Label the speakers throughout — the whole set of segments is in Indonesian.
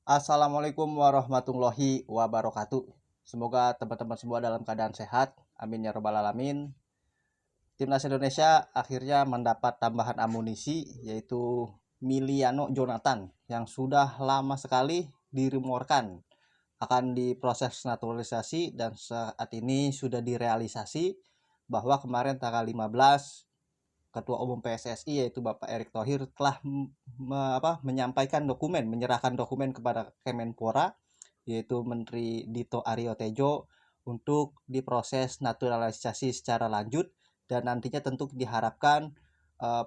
Speaker 1: Assalamualaikum warahmatullahi wabarakatuh. Semoga teman-teman semua dalam keadaan sehat. Amin ya robbal alamin. Timnas Indonesia akhirnya mendapat tambahan amunisi yaitu Miliano Jonathan yang sudah lama sekali dirumorkan akan diproses naturalisasi dan saat ini sudah direalisasi bahwa kemarin tanggal 15 Ketua Umum PSSI yaitu Bapak Erick Thohir telah menyerahkan dokumen kepada Kemenpora yaitu Menteri Dito Aryo Tejo untuk diproses naturalisasi secara lanjut dan nantinya tentu diharapkan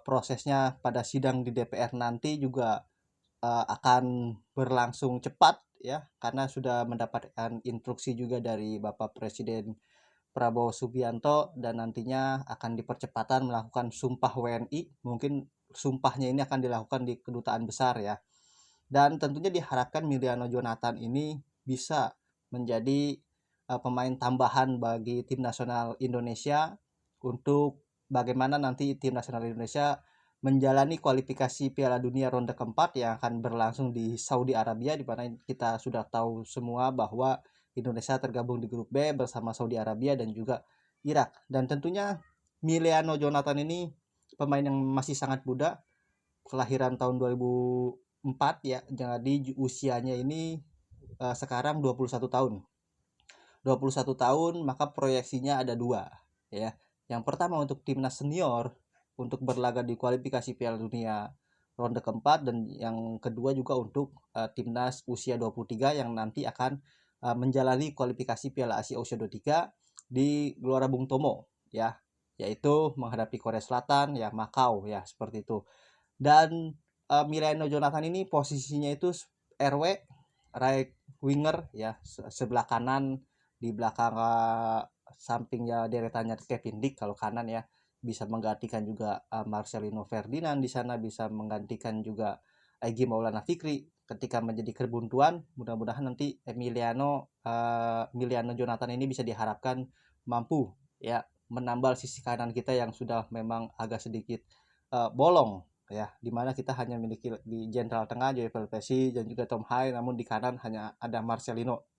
Speaker 1: prosesnya pada sidang di DPR nanti juga akan berlangsung cepat ya karena sudah mendapatkan instruksi juga dari Bapak Presiden Prabowo Subianto dan nantinya akan dipercepatan melakukan sumpah WNI. Mungkin sumpahnya ini akan dilakukan di kedutaan besar ya. Dan tentunya diharapkan Miliano Jonathan ini bisa menjadi pemain tambahan bagi tim nasional Indonesia untuk bagaimana nanti tim nasional Indonesia menjalani kualifikasi Piala Dunia ronde keempat yang akan berlangsung di Saudi Arabia, di mana kita sudah tahu semua bahwa Indonesia tergabung di grup B bersama Saudi Arabia dan juga Irak. Dan tentunya Miliano Jonathan ini pemain yang masih sangat muda, kelahiran tahun 2004 ya. Jadi usianya ini sekarang 21 tahun. 21 tahun, maka proyeksinya ada dua ya. Yang pertama untuk timnas senior untuk berlaga di kualifikasi Piala Dunia ronde keempat, dan yang kedua juga untuk timnas usia 23 yang nanti akan menjalani kualifikasi Piala Asia usia 23 di Gelora Bung Tomo ya, yaitu menghadapi Korea Selatan ya, Makau ya, seperti itu. Dan Milano Jonathan ini posisinya itu RW, right winger ya, sebelah kanan di belakang sampingnya deretannya Kevin Dick kalau kanan ya, bisa menggantikan juga Marcelino Ferdinand di sana, bisa menggantikan juga Egy Maulana Fikri ketika menjadi kebuntuan. Mudah-mudahan nanti Miliano Jonathan ini bisa diharapkan mampu ya menambal sisi kanan kita yang sudah memang agak sedikit bolong ya, dimana kita hanya memiliki di Jenderal Tengah Joey Pelpesi dan juga Tom Hai, namun di kanan hanya ada Marcelino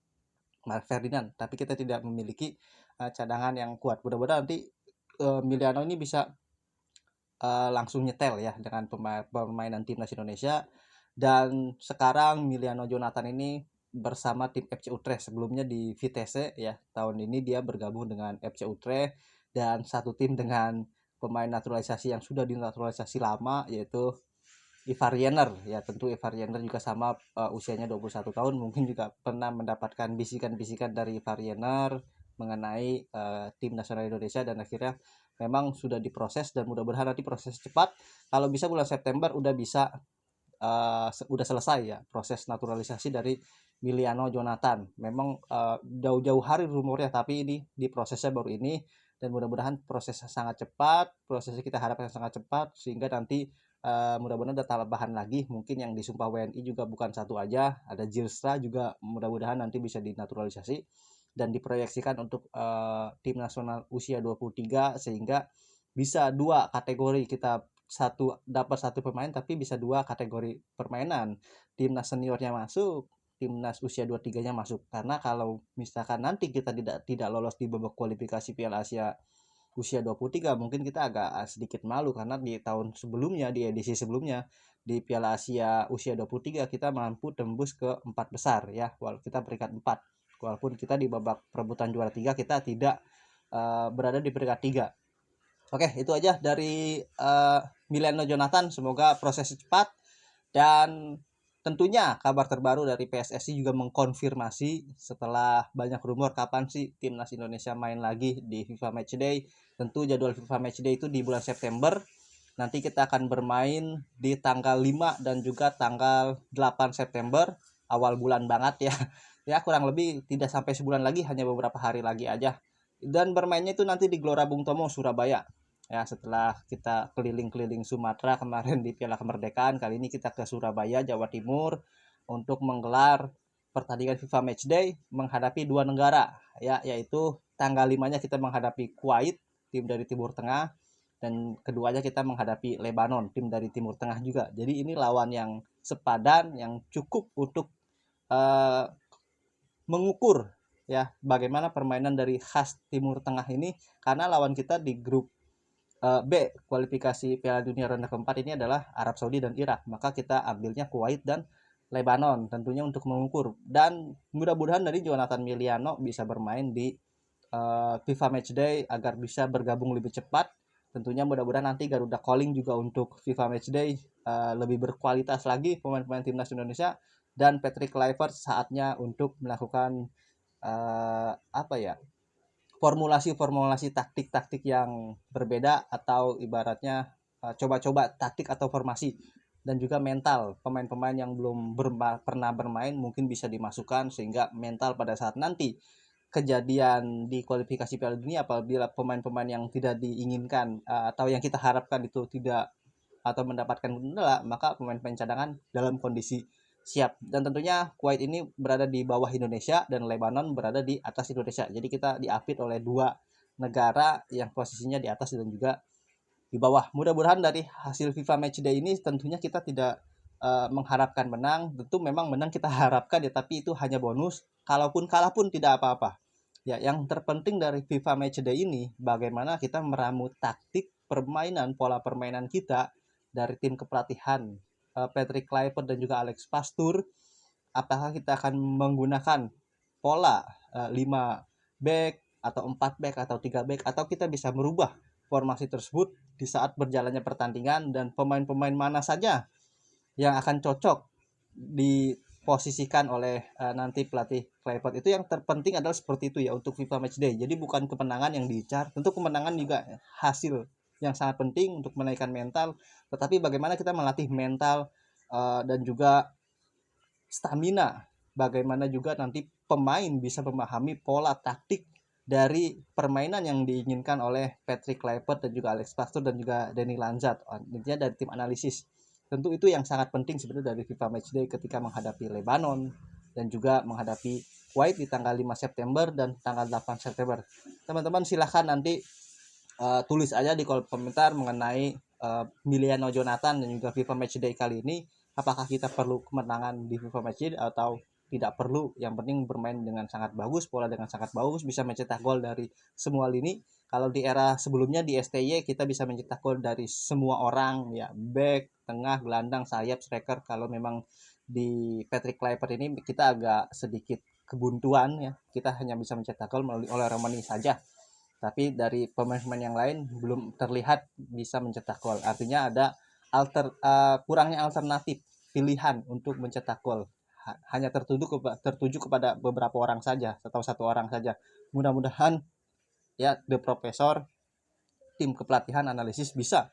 Speaker 1: Ferdinand, tapi kita tidak memiliki cadangan yang kuat. Mudah-mudahan nanti Miliano ini bisa langsung nyetel ya dengan permainan timnas Indonesia. Dan sekarang Miliano Jonathan ini bersama tim FC Utrecht, sebelumnya di Vitesse ya, tahun ini dia bergabung dengan FC Utrecht dan satu tim dengan pemain naturalisasi yang sudah dinaturalisasi lama yaitu Ivar Jenner ya. Tentu Ivar Jenner juga sama usianya 21 tahun, mungkin juga pernah mendapatkan bisikan-bisikan dari Ivar Jenner mengenai tim nasional Indonesia, dan akhirnya memang sudah diproses dan mudah-mudahan nanti proses cepat, kalau bisa bulan September udah bisa udah selesai ya proses naturalisasi dari Miliano Jonathan. Memang jauh-jauh hari rumornya, tapi ini diprosesnya baru ini, dan mudah-mudahan prosesnya sangat cepat, prosesnya kita harapkan sangat cepat sehingga nanti mudah-mudahan ada tambahan lagi, mungkin yang disumpah WNI juga bukan satu aja, ada Jirstra juga mudah-mudahan nanti bisa dinaturalisasi dan diproyeksikan untuk tim nasional usia 23, sehingga bisa dua kategori kita, dapat satu pemain tapi bisa dua kategori permainan, timnas seniornya masuk, timnas usia 23-nya masuk. Karena kalau misalkan nanti kita tidak lolos di babak kualifikasi Piala Asia usia 23, mungkin kita agak sedikit malu karena di tahun sebelumnya, di edisi sebelumnya di Piala Asia usia 23 kita mampu tembus ke empat besar ya, walaupun kita peringkat 4, walaupun kita di babak perebutan juara 3 kita tidak berada di peringkat 3. Oke, itu aja dari Milano Jonathan, semoga prosesnya cepat. Dan tentunya kabar terbaru dari PSSI juga mengkonfirmasi setelah banyak rumor kapan sih timnas Indonesia main lagi di FIFA Matchday. Tentu jadwal FIFA Matchday itu di bulan September. Nanti kita akan bermain di tanggal 5 dan juga tanggal 8 September, awal bulan banget ya. Ya kurang lebih tidak sampai sebulan lagi, hanya beberapa hari lagi aja. Dan bermainnya itu nanti di Gelora Bung Tomo, Surabaya. Ya, setelah kita keliling-keliling Sumatera kemarin di Piala Kemerdekaan, kali ini kita ke Surabaya, Jawa Timur untuk menggelar pertandingan FIFA Matchday menghadapi dua negara ya, yaitu tanggal 5-nya kita menghadapi Kuwait, tim dari Timur Tengah, dan keduanya kita menghadapi Lebanon, tim dari Timur Tengah juga. Jadi ini lawan yang sepadan, yang cukup untuk uh, mengukur ya bagaimana permainan dari khas Timur Tengah ini, karena lawan kita di grup B kualifikasi Piala Dunia ronde keempat ini adalah Arab Saudi dan Irak, maka kita ambilnya Kuwait dan Lebanon tentunya untuk mengukur, dan mudah-mudahan dari Jonathan Miliano bisa bermain di FIFA Matchday agar bisa bergabung lebih cepat. Tentunya mudah-mudahan nanti Garuda Calling juga untuk FIFA Matchday lebih berkualitas lagi pemain-pemain timnas Indonesia, dan Patrick Kluivert saatnya untuk melakukan apa ya, formulasi-formulasi taktik-taktik yang berbeda, atau ibaratnya coba-coba taktik atau formasi, dan juga mental pemain-pemain yang belum pernah bermain mungkin bisa dimasukkan, sehingga mental pada saat nanti kejadian di kualifikasi Piala Dunia apabila pemain-pemain yang tidak diinginkan atau yang kita harapkan itu tidak atau mendapatkan kendala, maka pemain-pemain cadangan dalam kondisi siap. Dan tentunya Kuwait ini berada di bawah Indonesia dan Lebanon berada di atas Indonesia. Jadi kita diapit oleh dua negara yang posisinya di atas dan juga di bawah. Mudah-mudahan dari hasil FIFA Matchday ini tentunya kita tidak mengharapkan menang. Tentu memang menang kita harapkan ya, tapi itu hanya bonus. Kalaupun kalah pun tidak apa-apa. Ya, yang terpenting dari FIFA Matchday ini bagaimana kita meramu taktik permainan, pola permainan kita dari tim kepelatihan Patrick Kluivert dan juga Alex Pastur. Apakah kita akan menggunakan pola 5 back atau 4 back atau 3 back, atau kita bisa merubah formasi tersebut di saat berjalannya pertandingan, dan pemain-pemain mana saja yang akan cocok diposisikan oleh nanti pelatih Kluivert. Itu yang terpenting adalah seperti itu ya untuk FIFA Matchday. Jadi bukan kemenangan yang diincar, tentu kemenangan juga hasil yang sangat penting untuk menaikkan mental, tetapi bagaimana kita melatih mental dan juga stamina, bagaimana juga nanti pemain bisa memahami pola taktik dari permainan yang diinginkan oleh Patrick Kluivert dan juga Alex Pastur dan juga Danny Lanzat. Intinya dari tim analisis. Tentu itu yang sangat penting sebenarnya dari FIFA Matchday ketika menghadapi Lebanon dan juga menghadapi Kuwait di tanggal 5 September dan tanggal 8 September. Teman-teman silahkan nanti tulis aja di kolom komentar mengenai Miliano Jonathan dan juga FIFA Matchday kali ini. Apakah kita perlu kemenangan di FIFA Matchday atau tidak perlu? Yang penting bermain dengan sangat bagus, pola dengan sangat bagus, bisa mencetak gol dari semua lini. Kalau di era sebelumnya di STY kita bisa mencetak gol dari semua orang ya, back, tengah, gelandang, sayap, striker. Kalau memang di Patrick Kluivert ini kita agak sedikit kebuntuan ya, kita hanya bisa mencetak gol melalui oleh Romani saja, tapi dari pemain-pemain yang lain belum terlihat bisa mencetak gol. Artinya ada kurangnya alternatif pilihan untuk mencetak gol. Hanya tertuju kepada beberapa orang saja atau satu orang saja. Mudah-mudahan ya The Professor, tim kepelatihan analisis bisa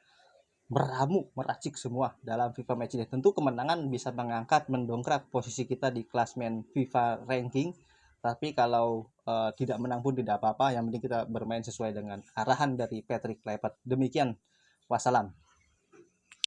Speaker 1: meramu, meracik semua dalam FIFA Matchday. Tentu kemenangan bisa mengangkat, mendongkrak posisi kita di klasmen FIFA ranking. Tapi kalau tidak menang pun tidak apa-apa. Yang penting kita bermain sesuai dengan arahan dari Patrick Kluivert. Demikian, wassalam.